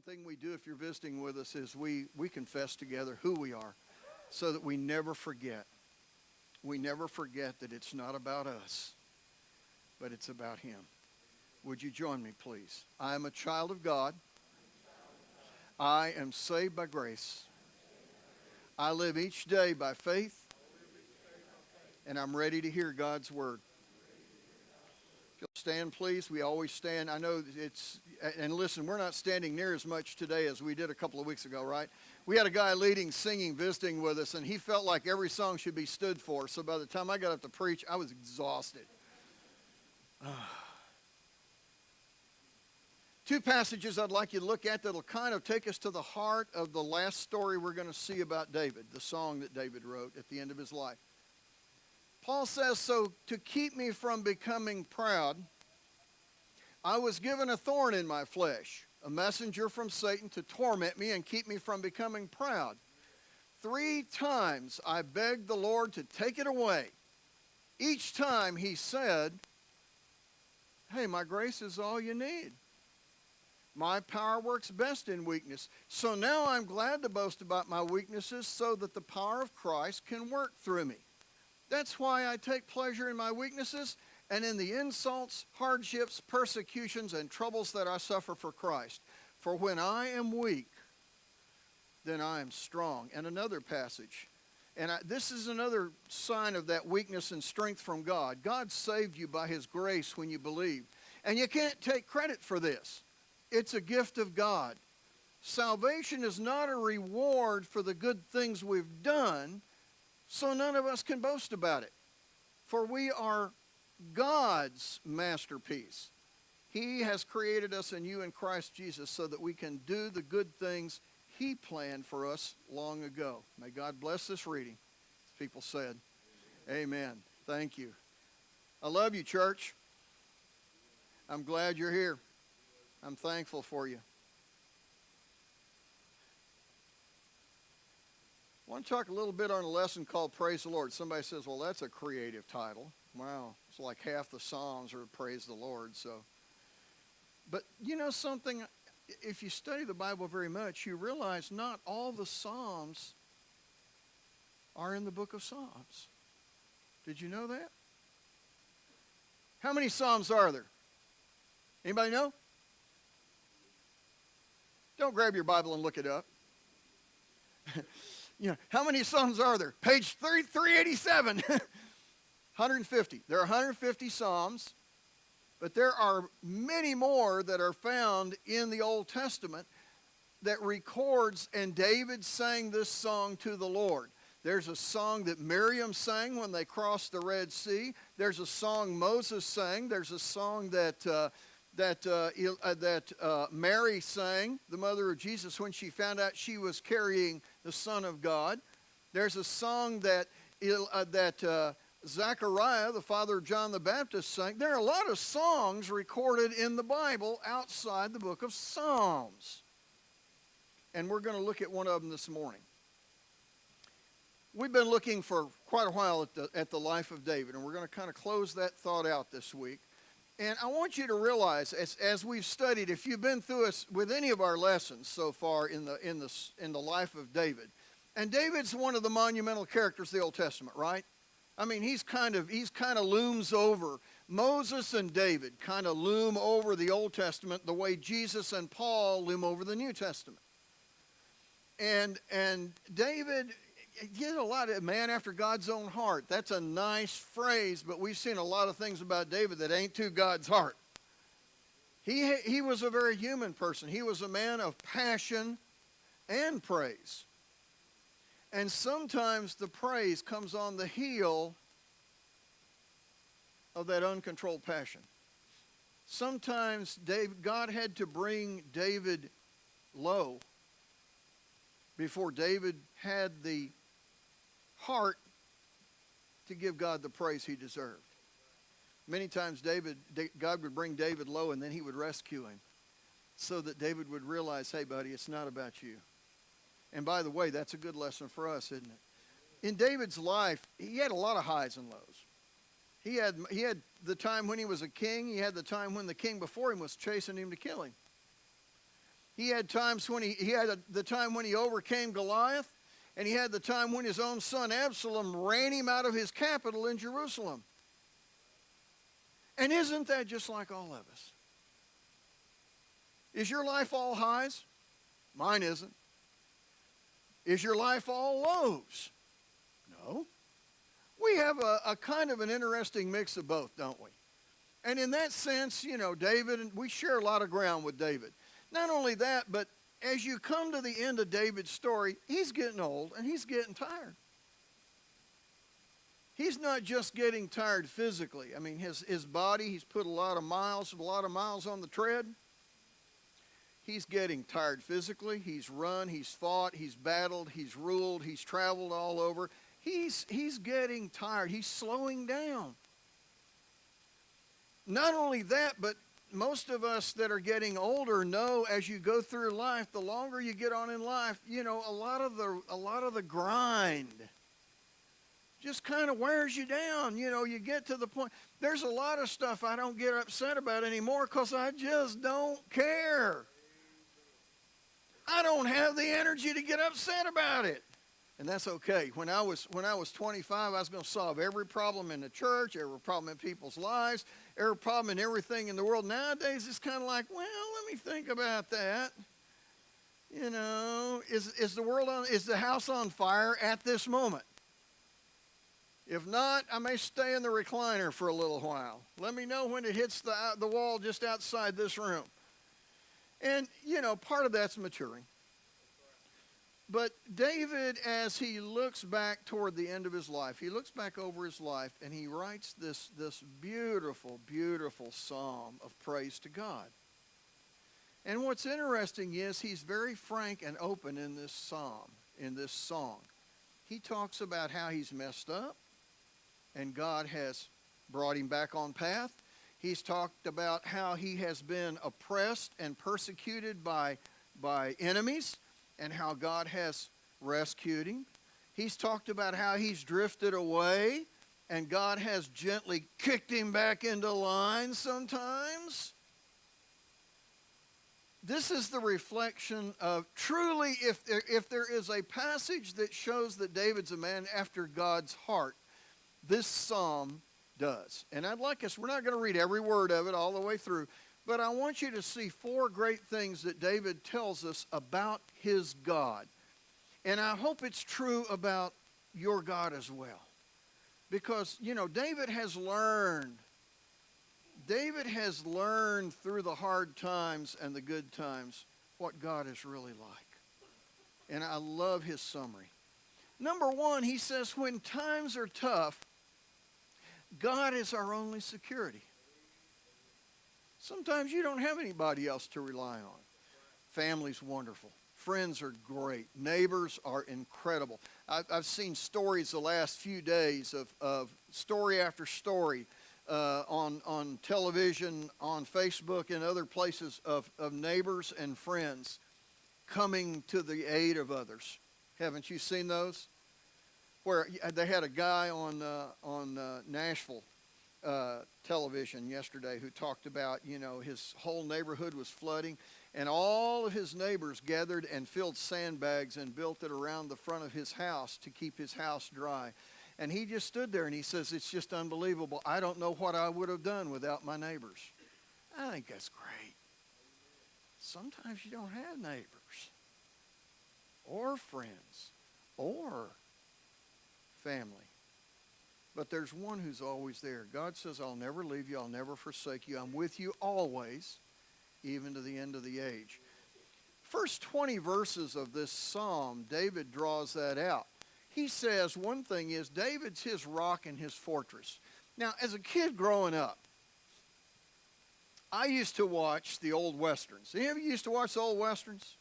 thing we do if you're visiting with us is we confess together who we are so that we never forget. We never forget that it's not about us, but it's about Him. Would you join me, please? I am a child of God. I am saved by grace. I live each day by faith, and I'm ready to hear God's word. If you'll stand, please. We always stand. I know it's, and listen, we're not standing near as much today as we did a couple of weeks ago, right? We had a guy leading, singing, visiting with us, and he felt like every song should be stood for. So by the time I got up to preach, I was exhausted. Two passages I'd like you to look at that'll kind of take us to the heart of the last story we're going to see about David, the song that David wrote at the end of his life. Paul says, so to keep me from becoming proud, I was given a thorn in my flesh, a messenger from Satan to torment me and keep me from becoming proud. 3 times I begged the Lord to take it away. Each time he said, hey, my grace is all you need. My power works best in weakness. So now I'm glad to boast about my weaknesses so that the power of Christ can work through me. That's why I take pleasure in my weaknesses and in the insults, hardships, persecutions, and troubles that I suffer for Christ. For when I am weak, then I am strong. And another passage. And this is another sign of that weakness and strength from God. God saved you by His grace when you believed. And you can't take credit for this. It's a gift of God. Salvation is not a reward for the good things we've done, so none of us can boast about it. For we are God's masterpiece. He has created us anew in Christ Jesus so that we can do the good things He planned for us long ago. May God bless this reading. As people said, amen. Thank you. I love you, church. I'm glad you're here. I'm thankful for you. I want to talk a little bit on a lesson called Praise the Lord. Somebody says, well, that's a creative title. Wow, it's like half the Psalms are Praise the Lord. But you know something? If you study the Bible very much, you realize not all the Psalms are in the book of Psalms. Did you know that? How many Psalms are there? Anybody know? Don't grab your Bible and look it up. You know, how many Psalms are there? Page 387. 150. There are 150 Psalms, but there are many more that are found in the Old Testament that records, and David sang this song to the Lord. There's a song that Miriam sang when they crossed the Red Sea. There's a song Moses sang. There's a song that Mary sang, the mother of Jesus, when she found out she was carrying the Son of God. There's a song that Zechariah, the father of John the Baptist, sang. There are a lot of songs recorded in the Bible outside the book of Psalms. And we're going to look at one of them this morning. We've been looking for quite a while at the life of David, and we're going to kind of close that thought out this week. And I want you to realize, as we've studied, if you've been through us with any of our lessons so far in the life of David, and David's one of the monumental characters of the Old Testament, right? I mean, he's kind of looms over. Moses and David kind of loom over the Old Testament the way Jesus and Paul loom over the New Testament. And David, he's a lot of man after God's own heart. That's a nice phrase, but we've seen a lot of things about David that ain't to God's heart. He was a very human person. He was a man of passion and praise. And sometimes the praise comes on the heel of that uncontrolled passion. Sometimes God had to bring David low before David had the heart to give God the praise he deserved. Many times God would bring David low and then he would rescue him so that David would realize, hey buddy, it's not about you. And by the way, that's a good lesson for us, isn't it? In David's life, he had a lot of highs and lows. He had the time when he was a king. He had the time when the king before him was chasing him to kill him. He had times when he had the time when he overcame Goliath, and he had the time when his own son Absalom ran him out of his capital in Jerusalem. And isn't that just like all of us? Is your life all highs? Mine isn't. Is your life all lows? No. We have a kind of an interesting mix of both, don't we? And in that sense, David, and we share a lot of ground with David. Not only that, but as you come to the end of David's story, he's getting old and he's getting tired. He's not just getting tired physically. I mean, his body, he's put a lot of miles on the tread. He's getting tired physically. He's run, he's fought, he's battled, he's ruled, he's traveled all over. He's getting tired. He's slowing down. Not only that, but most of us that are getting older know as you go through life, the longer you get on in life, a lot of the grind just kind of wears you down. You get to the point. There's a lot of stuff I don't get upset about anymore because I just don't care. I don't have the energy to get upset about it. And that's okay. When I was 25, I was going to solve every problem in the church, every problem in people's lives, every problem in everything in the world. Nowadays, it's kind of like, well, let me think about that. Is the house on fire at this moment? If not, I may stay in the recliner for a little while. Let me know when it hits the wall just outside this room. And, part of that's maturing. But David, as he looks back toward the end of his life, he looks back over his life and he writes this beautiful, beautiful psalm of praise to God. And what's interesting is he's very frank and open in this psalm, in this song. He talks about how he's messed up and God has brought him back on path. He's talked about how he has been oppressed and persecuted by enemies and how God has rescued him. He's talked about how he's drifted away and God has gently kicked him back into line sometimes. This is the reflection of truly, if there is a passage that shows that David's a man after God's heart, this psalm does. And I'd like us, we're not going to read every word of it all the way through, but I want you to see 4 great things that David tells us about his God. And I hope it's true about your God as well. Because, David has learned through the hard times and the good times what God is really like. And I love his summary. Number 1, he says, when times are tough, God is our only security. Sometimes you don't have anybody else to rely on. Family's wonderful. Friends are great. Neighbors are incredible. I've seen stories the last few days of story after story on television, on Facebook, and other places of neighbors and friends coming to the aid of others. Haven't you seen those? Where they had a guy on Nashville television yesterday who talked about, his whole neighborhood was flooding and all of his neighbors gathered and filled sandbags and built it around the front of his house to keep his house dry. And he just stood there and he says, it's just unbelievable. I don't know what I would have done without my neighbors. I think that's great. Sometimes you don't have neighbors or friends or family. But there's one who's always there. God says, I'll never leave you. I'll never forsake you. I'm with you always, even to the end of the age. First 20 verses of this psalm, David draws that out. He says one thing is David's his rock and his fortress. Now, as a kid growing up, I used to watch the old westerns. Any of you used to watch the old westerns?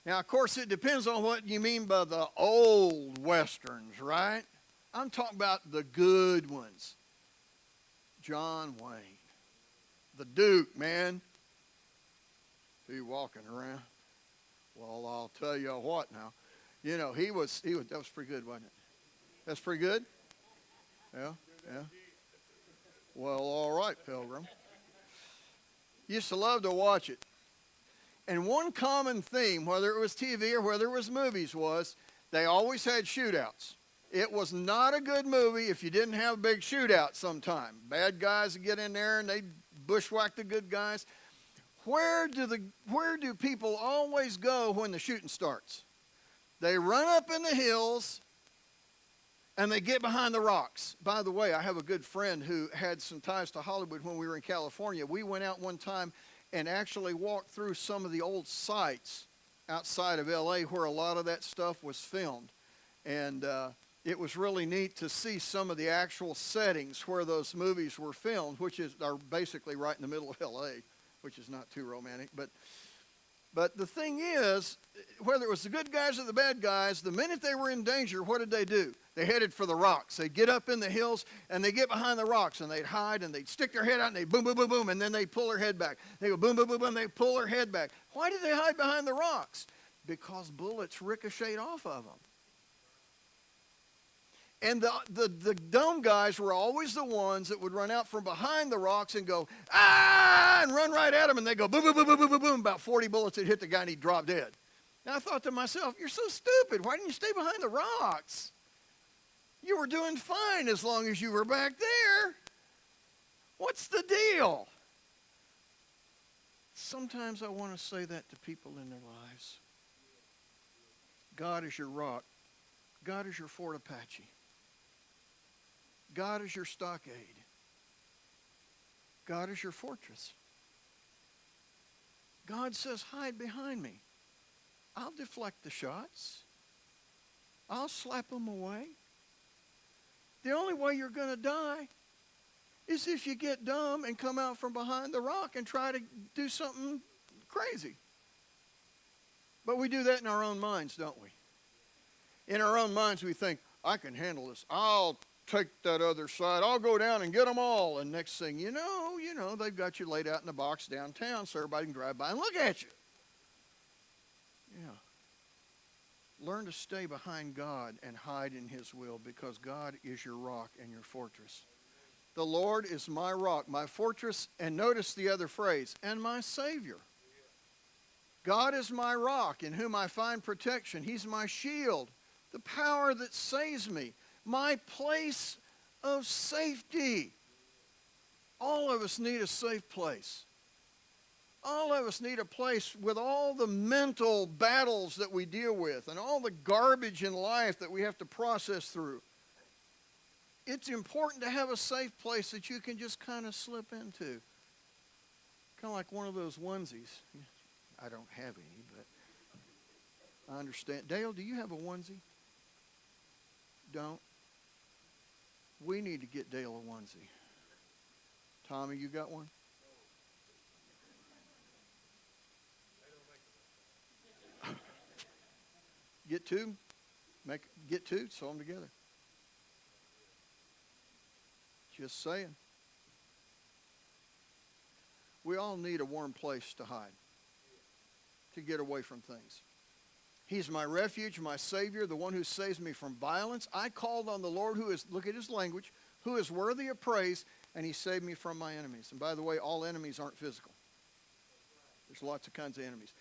Now, of course, it depends on what you mean by the old westerns, right? I'm talking about the good ones. John Wayne. The Duke, man. He walking around. Well, I'll tell you what now. He was, that was pretty good, wasn't it? That's pretty good? Yeah. Well, all right, Pilgrim. Used to love to watch it. And one common theme, whether it was TV or whether it was movies, was they always had shootouts. It was not a good movie if you didn't have a big shootout sometime. Bad guys would get in there and they'd bushwhack the good guys. Where do people always go when the shooting starts? They run up in the hills and they get behind the rocks. By the way, I have a good friend who had some ties to Hollywood when we were in California. We went out one time and actually walked through some of the old sites outside of L.A. where a lot of that stuff was filmed. And it was really neat to see some of the actual settings where those movies were filmed, which are basically right in the middle of L.A., which is not too romantic. But the thing is, whether it was the good guys or the bad guys, the minute they were in danger, what did they do? They headed for the rocks. They'd get up in the hills, and they'd get behind the rocks, and they'd hide, and they'd stick their head out, and they'd boom, boom, boom, boom, and then they'd pull their head back. They go boom, boom, boom, boom, and they'd pull their head back. Why did they hide behind the rocks? Because bullets ricocheted off of them. And the dumb guys were always the ones that would run out from behind the rocks and go, ah, and run right at them, and they go boom, boom, boom, boom, boom, boom, boom. About 40 bullets would hit the guy, and he'd drop dead. And I thought to myself, you're so stupid. Why didn't you stay behind the rocks? You were doing fine as long as you were back there. What's the deal? Sometimes I want to say that to people in their lives. God is your rock. God is your Fort Apache. God is your stockade. God is your fortress. God says, hide behind me. I'll deflect the shots. I'll slap them away. The only way you're going to die is if you get dumb and come out from behind the rock and try to do something crazy. But we do that in our own minds, don't we? In our own minds, we think, I can handle this. I'll take that other side. I'll go down and get them all. And next thing you know, they've got you laid out in a box downtown so everybody can drive by and look at you. Yeah. Learn to stay behind God and hide in his will, because God is your rock and your fortress. The Lord is my rock, my fortress, and notice the other phrase, and my Savior. God is my rock in whom I find protection. He's my shield, the power that saves me, my place of safety. All of us need a safe place. All of us need a place with all the mental battles that we deal with and all the garbage in life that we have to process through. It's important to have a safe place that you can just kind of slip into. Kind of like one of those onesies. I don't have any, but I understand. Dale, do you have a onesie? Don't? We need to get Dale a onesie. Tommy, you got one? Get two. Get two, sew them together. Just saying. We all need a warm place to hide, to get away from things. He's my refuge, my Savior, the one who saves me from violence. I called on the Lord who is, look at his language, who is worthy of praise, and he saved me from my enemies. And by the way, all enemies aren't physical. There's lots of kinds of enemies.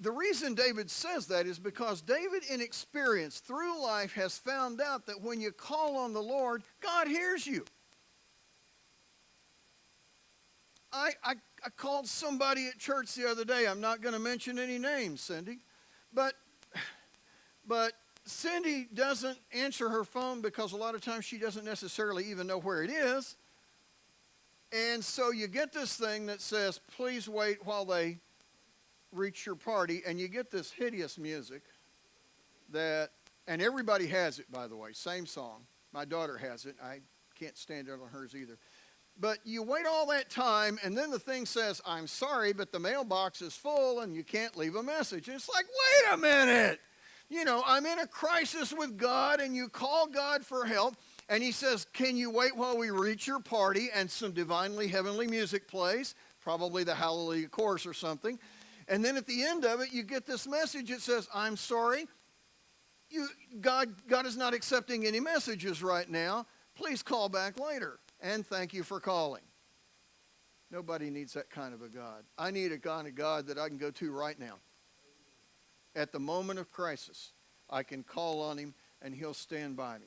The reason David says that is because David, in experience through life, has found out that when you call on the Lord, God hears you. I called somebody at church the other day. I'm not going to mention any names, Cindy. But Cindy doesn't answer her phone because a lot of times she doesn't necessarily even know where it is. And so you get this thing that says, please wait while they reach your party. And you get this hideous music that, and everybody has it, by the way, same song. My daughter has it. I can't stand it on hers either. But you wait all that time, and then the thing says, I'm sorry, but the mailbox is full, and you can't leave a message. And it's like, wait a minute. You know, I'm in a crisis with God, and you call God for help, and he says, can you wait while we reach your party? And some divinely heavenly music plays, probably the Hallelujah Chorus or something. And then at the end of it, you get this message. It says, I'm sorry. God is not accepting any messages right now. Please call back later. And thank you for calling. Nobody needs that kind of a God. I need a kind of God that I can go to right now. At the moment of crisis, I can call on him and he'll stand by me.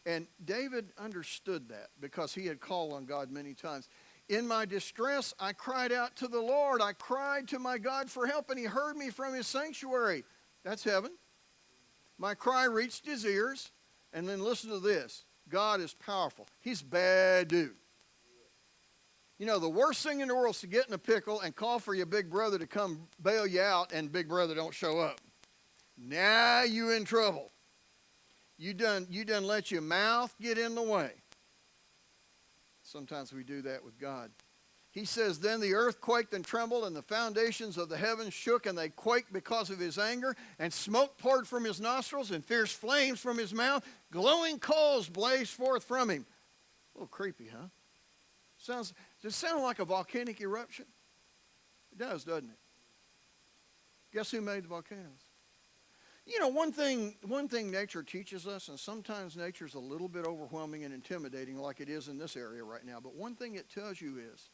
And David understood that because he had called on God many times. In my distress, I cried out to the Lord. I cried to my God for help, and he heard me from his sanctuary. That's heaven. My cry reached his ears. And then listen to this. God is powerful. He's a bad dude. You know, the worst thing in the world is to get in a pickle and call for your big brother to come bail you out, and big brother don't show up. Now you in trouble. You done let your mouth get in the way. Sometimes we do that with God. He says, then the earth quaked and trembled, and the foundations of the heavens shook, and they quaked because of his anger, and smoke poured from his nostrils, and fierce flames from his mouth. Glowing coals blazed forth from him. A little creepy, huh? Does it sound like a volcanic eruption? It does, doesn't it? Guess who made the volcanoes? You know, one thing nature teaches us, and sometimes nature's a little bit overwhelming and intimidating like it is in this area right now, but one thing it tells you is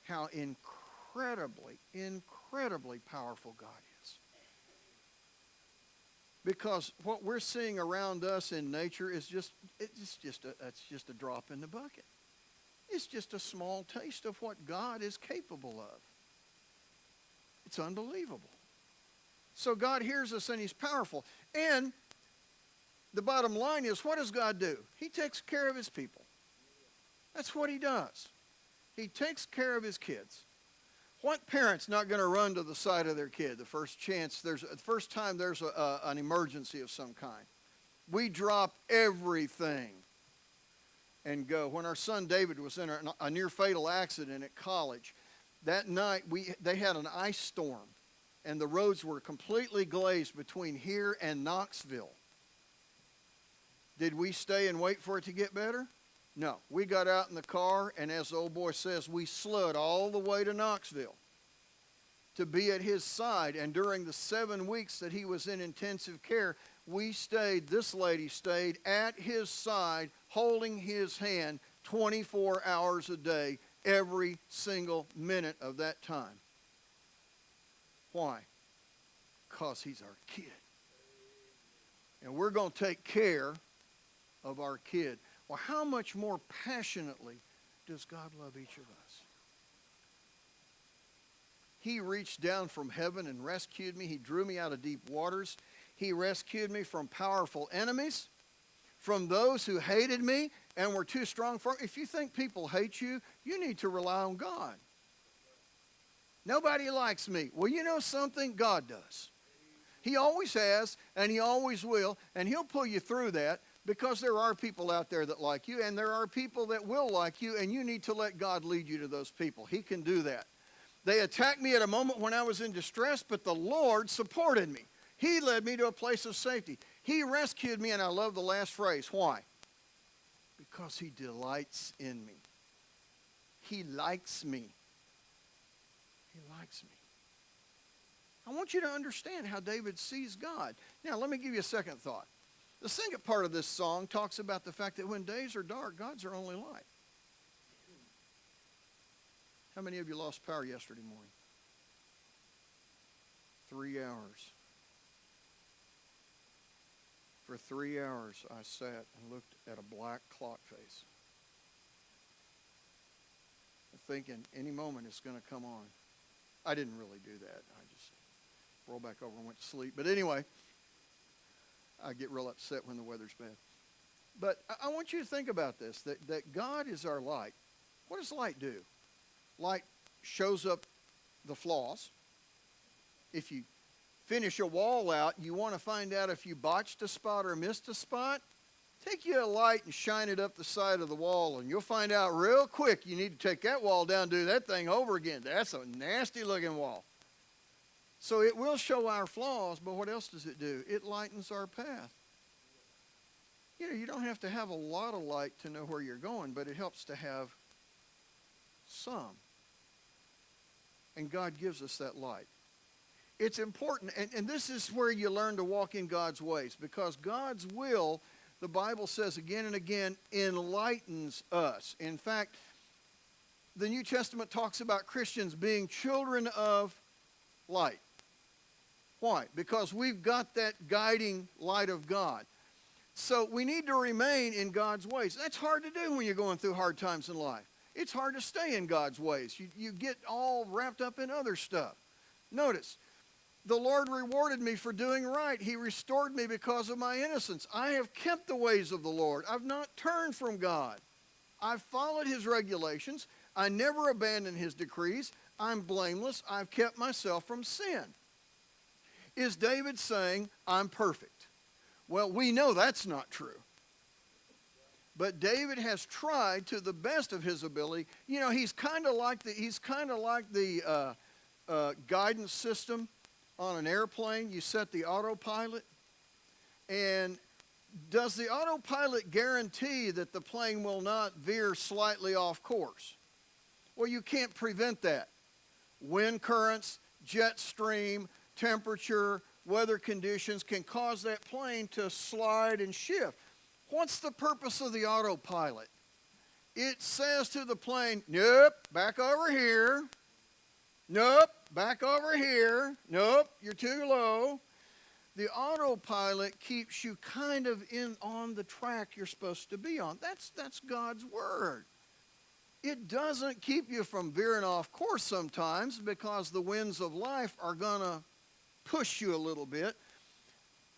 how incredibly, incredibly powerful God is. Because what we're seeing around us in nature is just a drop in the bucket. It's just a small taste of what God is capable of. It's unbelievable. So God hears us and he's powerful. And the bottom line is, what does God do? He takes care of his people. That's what he does. He takes care of his kids. What parent's not going to run to the side of their kid the first time there's an emergency of some kind? We drop everything and go. When our son David was in a near fatal accident at college, that night they had an ice storm, and the roads were completely glazed between here and Knoxville. Did we stay and wait for it to get better? No. We got out in the car, and as the old boy says, we slid all the way to Knoxville to be at his side. And during the 7 weeks that he was in intensive care, this lady stayed at his side, holding his hand 24 hours a day, every single minute of that time. Why? Because he's our kid. And we're going to take care of our kid. Well, how much more passionately does God love each of us? He reached down from heaven and rescued me. He drew me out of deep waters. He rescued me from powerful enemies, from those who hated me and were too strong for me. If you think people hate you, you need to rely on God. Nobody likes me. Well, you know something? God does. He always has, and he always will, and he'll pull you through that because there are people out there that like you, and there are people that will like you, and you need to let God lead you to those people. He can do that. They attacked me at a moment when I was in distress, but the Lord supported me. He led me to a place of safety. He rescued me, and I love the last phrase. Why? Because he delights in me. He likes me. He likes me. I want you to understand how David sees God. Now, let me give you a second thought. The second part of this song talks about the fact that when days are dark, God's our only light. How many of you lost power yesterday morning? 3 hours. For 3 hours, I sat and looked at a black clock face, thinking any moment it's going to come on. I didn't really do that. I just rolled back over and went to sleep. But anyway, I get real upset when the weather's bad. But I want you to think about this, that God is our light. What does light do? Light shows up the flaws. If you finish a wall out, you want to find out if you botched a spot or missed a spot, take you a light and shine it up the side of the wall, and you'll find out real quick you need to take that wall down and do that thing over again. That's a nasty-looking wall. So it will show our flaws, but what else does it do? It lightens our path. You know, you don't have to have a lot of light to know where you're going, but it helps to have some. And God gives us that light. It's important, and this is where you learn to walk in God's ways, because God's will, the Bible says again and again, enlightens us. In fact, the New Testament talks about Christians being children of light. Why? Because we've got that guiding light of God. So we need to remain in God's ways. That's hard to do when you're going through hard times in life. It's hard to stay in God's ways. You get all wrapped up in other stuff. Notice, the Lord rewarded me for doing right. He restored me because of my innocence. I have kept the ways of the Lord. I've not turned from God. I've followed his regulations. I never abandoned his decrees. I'm blameless. I've kept myself from sin. Is David saying, I'm perfect? Well, we know that's not true. But David has tried to the best of his ability. You know, he's kind of like the guidance system on an airplane. You set the autopilot, and does the autopilot guarantee that the plane will not veer slightly off course? Well, you can't prevent that. Wind currents, jet stream, temperature, weather conditions can cause that plane to slide and shift. What's the purpose of the autopilot? It says to the plane, nope, back over here. Nope, back over here. Nope, you're too low. The autopilot keeps you kind of on the track you're supposed to be on. That's God's word. It doesn't keep you from veering off course sometimes because the winds of life are going to push you a little bit.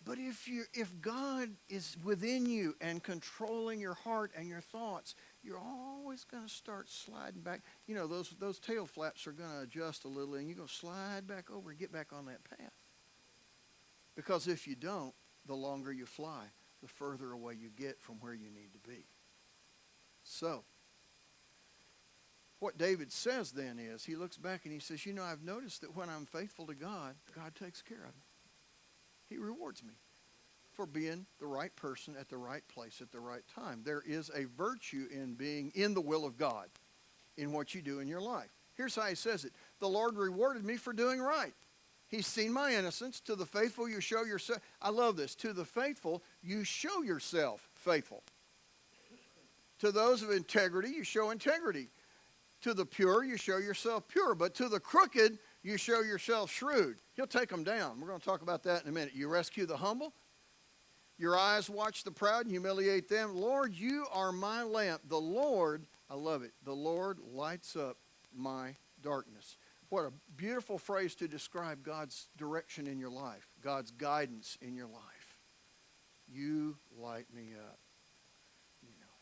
But if God is within you and controlling your heart and your thoughts, you're always going to start sliding back. You know, those tail flaps are going to adjust a little, and you're going to slide back over and get back on that path. Because if you don't, the longer you fly, the further away you get from where you need to be. So, what David says then is, he looks back and he says, you know, I've noticed that when I'm faithful to God, God takes care of me. He rewards me for being the right person at the right place at the right time. There is a virtue in being in the will of God in what you do in your life. Here's how he says it. The Lord rewarded me for doing right. He's seen my innocence. To the faithful you show yourself. I love this. To the faithful you show yourself faithful. To those of integrity you show integrity. To the pure you show yourself pure. But to the crooked you show yourself shrewd. He'll take them down. We're going to talk about that in a minute. You rescue the humble. Your eyes watch the proud and humiliate them. Lord, you are my lamp. The Lord, I love it, the Lord lights up my darkness. What a beautiful phrase to describe God's direction in your life, God's guidance in your life. You light me up. You know,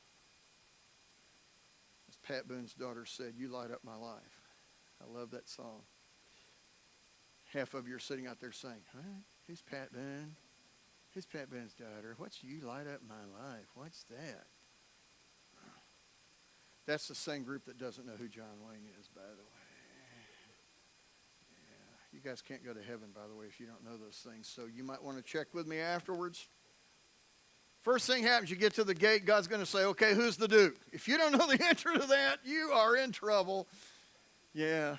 as Pat Boone's daughter said, you light up my life. I love that song. Half of you are sitting out there saying, huh? Who's Pat Boone? Who's Pat Boone's daughter? What's you light up my life? What's that? That's the same group that doesn't know who John Wayne is, by the way. Yeah, you guys can't go to heaven, by the way, if you don't know those things. So you might want to check with me afterwards. First thing happens, you get to the gate, God's going to say, okay, who's the dude? If you don't know the answer to that, you are in trouble. Yeah.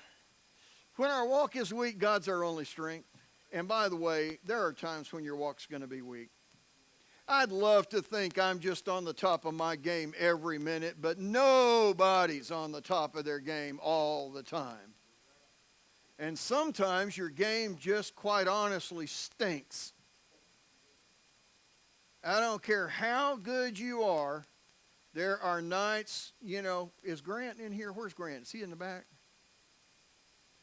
When our walk is weak, God's our only strength. And by the way, there are times when your walk's going to be weak. I'd love to think I'm just on the top of my game every minute, but nobody's on the top of their game all the time. And sometimes your game just quite honestly stinks. I don't care how good you are, there are nights, you know, is Grant in here? Where's Grant? Is he in the back?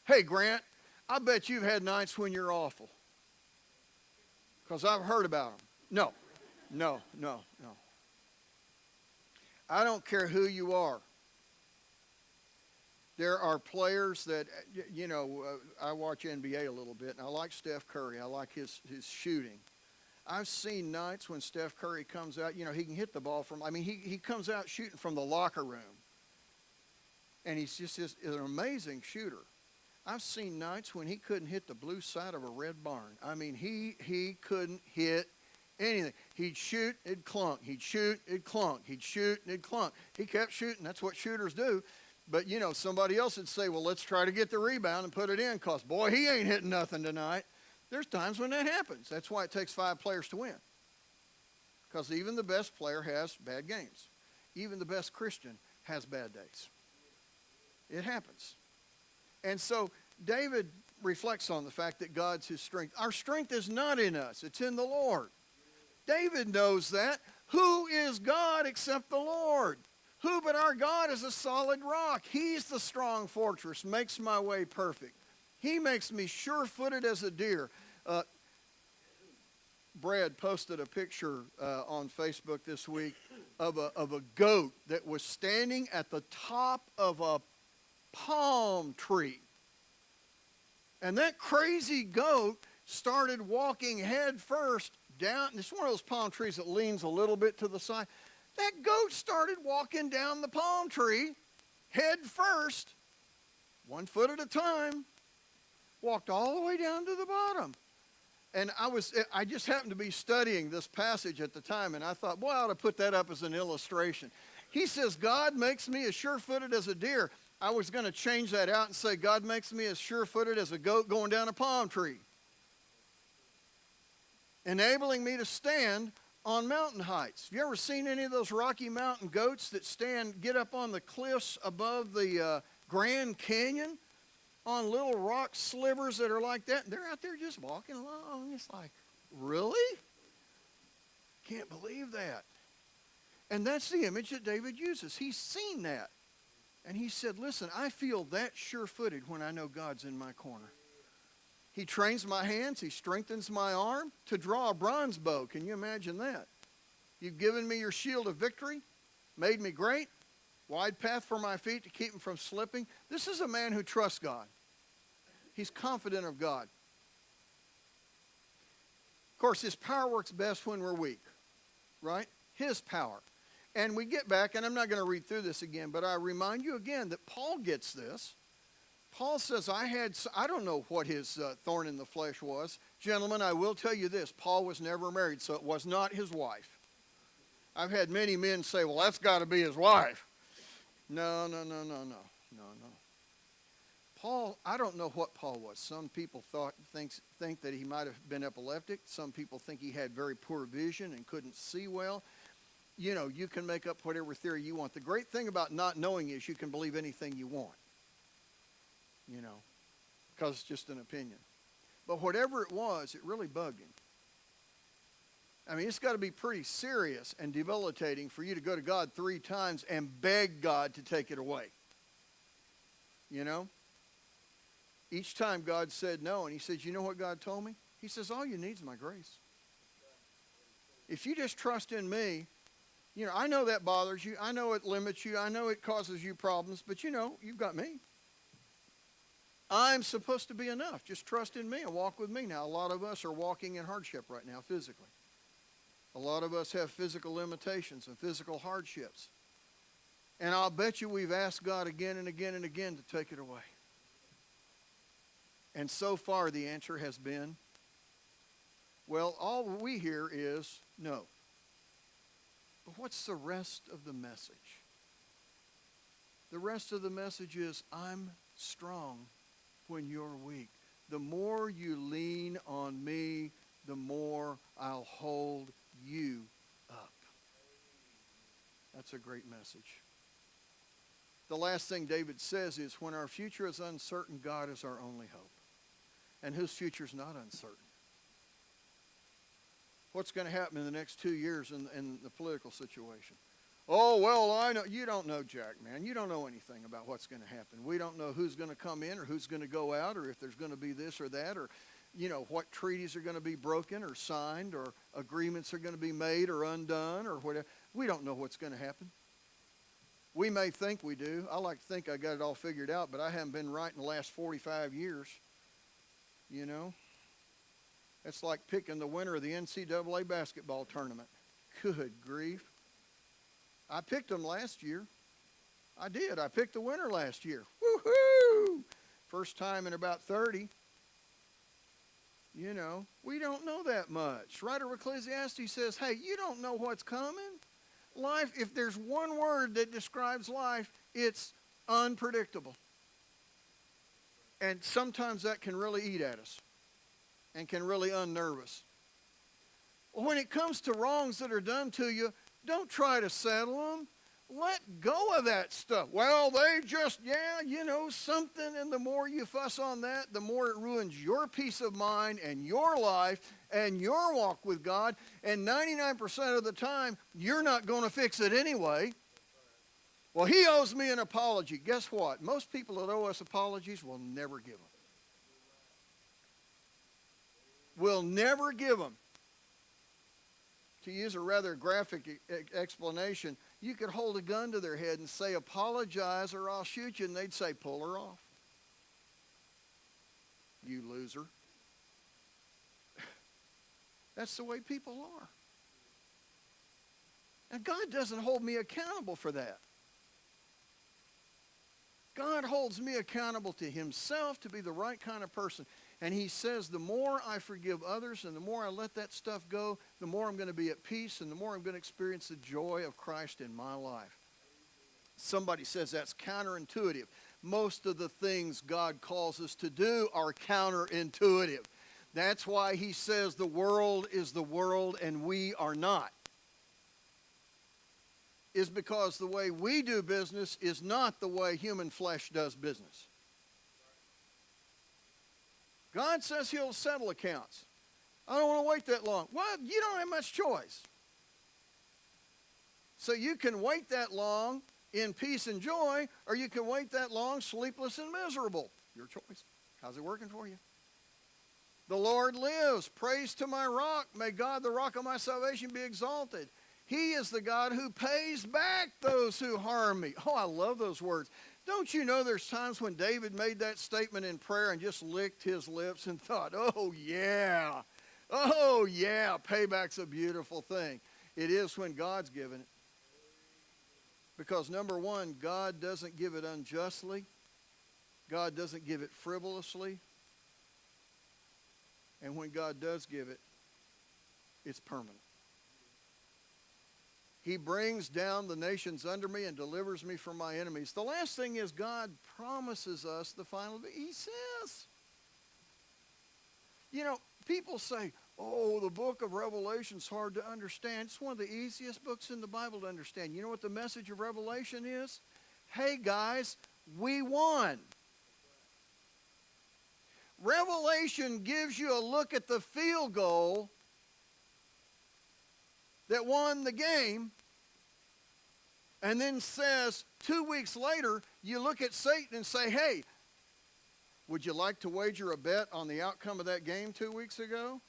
Hey, Grant, I bet you've had nights when you're awful. Because I've heard about them. No. I don't care who you are. There are players that, you know, I watch NBA a little bit, and I like Steph Curry. I like his shooting. I've seen nights when Steph Curry comes out, you know, he can hit the ball from, I mean, he comes out shooting from the locker room. And he's just an amazing shooter. I've seen nights when he couldn't hit the blue side of a red barn. I mean, he couldn't hit anything. He'd shoot, it'd clunk. He'd shoot, it'd clunk. He'd shoot, and it'd clunk. He kept shooting. That's what shooters do. But, you know, somebody else would say, well, let's try to get the rebound and put it in because, boy, he ain't hitting nothing tonight. There's times when that happens. That's why it takes 5 players to win. Because even the best player has bad games. Even the best Christian has bad days. It happens. And so David reflects on the fact that God's his strength. Our strength is not in us. It's in the Lord. David knows that. Who is God except the Lord? Who but our God is a solid rock? He's the strong fortress, makes my way perfect. He makes me sure-footed as a deer. Brad posted a picture on Facebook this week of a goat that was standing at the top of a palm tree. And that crazy goat started walking head first down. It's one of those palm trees that leans a little bit to the side. That goat started walking down the palm tree head first, 1 foot at a time, walked all the way down to the bottom. And I just happened to be studying this passage at the time, and I thought, boy, I ought to put that up as an illustration. He says, God makes me as sure-footed as a deer. I was going to change that out and say, God makes me as sure-footed as a goat going down a palm tree, enabling me to stand on mountain heights. Have you ever seen any of those Rocky Mountain goats that get up on the cliffs above the Grand Canyon on little rock slivers that are like that? They're out there just walking along. It's like, really? Can't believe that. And that's the image that David uses. He's seen that. And he said, listen, I feel that sure-footed when I know God's in my corner. He trains my hands. He strengthens my arm to draw a bronze bow. Can you imagine that? You've given me your shield of victory, made me great, wide path for my feet to keep them from slipping. This is a man who trusts God. He's confident of God. Of course, his power works best when we're weak, right? His power. And we get back, and I'm not going to read through this again, but I remind you again that Paul gets this. Paul says, I don't know what his thorn in the flesh was. Gentlemen, I will tell you this. Paul was never married, so it was not his wife. I've had many men say, well, that's got to be his wife. No. Paul, I don't know what Paul was. Some people think that he might have been epileptic. Some people think he had very poor vision and couldn't see well. You know, you can make up whatever theory you want. The great thing about not knowing is you can believe anything you want. You know, because it's just an opinion. But whatever it was, it really bugged him. I mean, it's got to be pretty serious and debilitating for you to go to God 3 times and beg God to take it away. You know? Each time God said no, and he says, you know what God told me? He says, all you need is my grace. If you just trust in me, you know, I know that bothers you. I know it limits you. I know it causes you problems, but you know, you've got me. I'm supposed to be enough. Just trust in me and walk with me. Now, a lot of us are walking in hardship right now physically. A lot of us have physical limitations and physical hardships. And I'll bet you we've asked God again and again and again to take it away. And so far the answer has been, well, all we hear is no. But what's the rest of the message? The rest of the message is, I'm strong when you're weak. The more you lean on me, the more I'll hold you up. That's a great message. The last thing David says is, when our future is uncertain, God is our only hope. And whose future is not uncertain? What's going to happen in the next 2 years in the political situation? Oh, well, I know. You don't know, Jack, man. You don't know anything about what's going to happen. We don't know who's going to come in or who's going to go out, or if there's going to be this or that, or, you know, what treaties are going to be broken or signed, or agreements are going to be made or undone, or whatever. We don't know what's going to happen. We may think we do. I like to think I got it all figured out, but I haven't been right in the last 45 years. You know? It's like picking the winner of the NCAA basketball tournament. Good grief. I picked them last year. I did. I picked the winner last year. Woohoo! First time in about 30. You know, we don't know that much. Writer of Ecclesiastes says, hey, you don't know what's coming. Life, if there's one word that describes life, it's unpredictable. And sometimes that can really eat at us and can really unnerve us. When it comes to wrongs that are done to you, don't try to settle them. Let go of that stuff. Well, they just, something, and the more you fuss on that, the more it ruins your peace of mind and your life and your walk with God. And 99% of the time, you're not going to fix it anyway. Well, he owes me an apology. Guess what? Most people that owe us apologies will never give them. Will never give them. To use a rather graphic explanation, you could hold a gun to their head and say, apologize or I'll shoot you, and they'd say, pull her off. You loser. That's the way people are. And God doesn't hold me accountable for that. God holds me accountable to himself to be the right kind of person. And he says the more I forgive others and the more I let that stuff go, the more I'm going to be at peace and the more I'm going to experience the joy of Christ in my life. Somebody says that's counterintuitive. Most of the things God calls us to do are counterintuitive. That's why he says the world is the world and we are not. Is because the way we do business is not the way human flesh does business. God says he'll settle accounts. I don't want to wait that long. Well, you don't have much choice. So you can wait that long in peace and joy, or you can wait that long sleepless and miserable. Your choice. How's it working for you? The Lord lives. Praise to my rock. May God, the rock of my salvation, be exalted. He is the God who pays back those who harm me. Oh, I love those words. Don't you know there's times when David made that statement in prayer and just licked his lips and thought, oh, yeah, payback's a beautiful thing. It is when God's given it. Because number one, God doesn't give it unjustly. God doesn't give it frivolously. And when God does give it, it's permanent. He brings down the nations under me and delivers me from my enemies. The last thing is God promises us the final. He says. You know, people say, oh, the book of Revelation's hard to understand. It's one of the easiest books in the Bible to understand. You know what the message of Revelation is? Hey, guys, we won. Revelation gives you a look at the field goal that won the game, and then says 2 weeks later, you look at Satan and say, hey, would you like to wager a bet on the outcome of that game 2 weeks ago?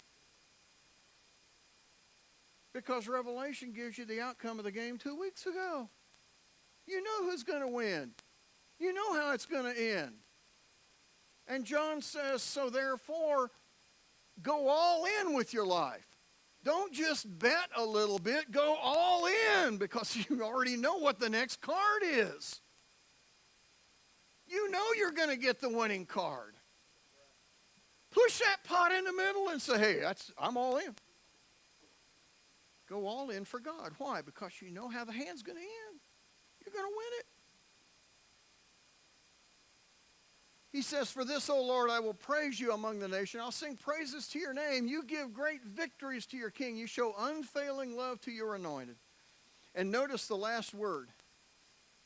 Because Revelation gives you the outcome of the game 2 weeks ago. You know who's going to win. You know how it's going to end. And John says, so therefore, go all in with your life. Don't just bet a little bit, go all in, because you already know what the next card is. You know you're going to get the winning card. Push that pot in the middle and say, hey, I'm all in. Go all in for God. Why? Because you know how the hand's going to end. You're going to win it. He says, for this, O Lord, I will praise you among the nations. I'll sing praises to your name. You give great victories to your king. You show unfailing love to your anointed. And notice the last word,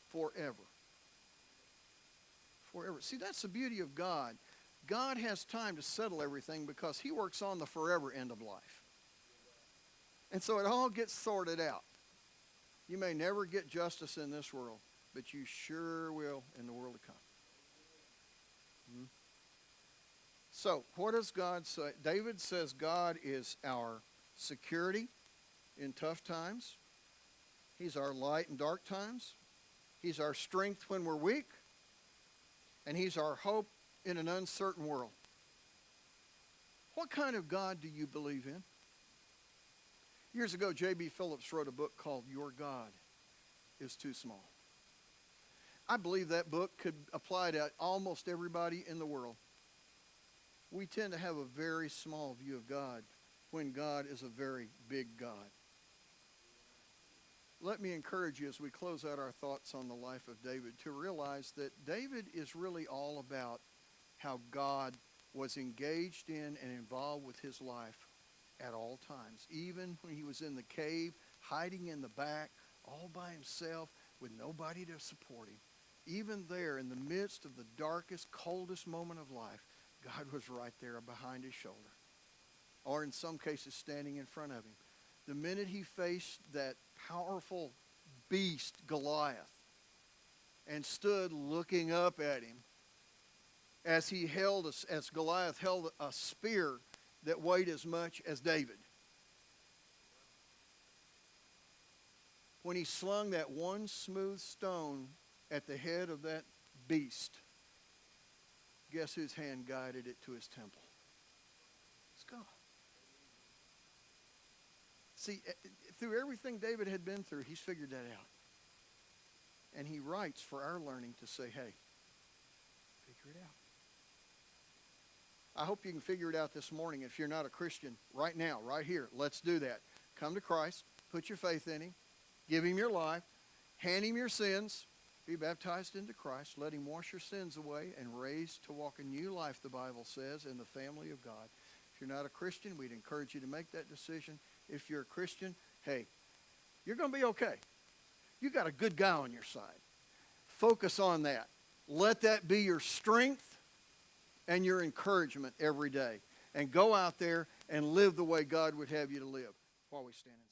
forever. Forever. See, that's the beauty of God. God has time to settle everything because he works on the forever end of life. And so it all gets sorted out. You may never get justice in this world, but you sure will in the world to come. So, what does God say? David says God is our security in tough times. He's our light in dark times. He's our strength when we're weak. And he's our hope in an uncertain world. What kind of God do you believe in? Years ago, J.B. Phillips wrote a book called Your God is Too Small. I believe that book could apply to almost everybody in the world. We tend to have a very small view of God when God is a very big God. Let me encourage you as we close out our thoughts on the life of David to realize that David is really all about how God was engaged in and involved with his life at all times. Even when he was in the cave, hiding in the back, all by himself, with nobody to support him. Even there, in the midst of the darkest, coldest moment of life, God was right there behind his shoulder. Or in some cases, standing in front of him. The minute he faced that powerful beast, Goliath, and stood looking up at him, as Goliath held a spear that weighed as much as David. When he slung that one smooth stone at the head of that beast, guess whose hand guided it to his temple? It's God. See, through everything David had been through, he's figured that out. And he writes for our learning to say, hey, figure it out. I hope you can figure it out this morning. If you're not a Christian, right now, right here, let's do that. Come to Christ, put your faith in him, give him your life, hand him your sins, be baptized into Christ, let him wash your sins away, and raised to walk a new life, the Bible says, in the family of God. If you're not a Christian, we'd encourage you to make that decision. If you're a Christian, hey, you're going to be okay. You got a good guy on your side. Focus on that. Let that be your strength and your encouragement every day. And go out there and live the way God would have you to live while we stand in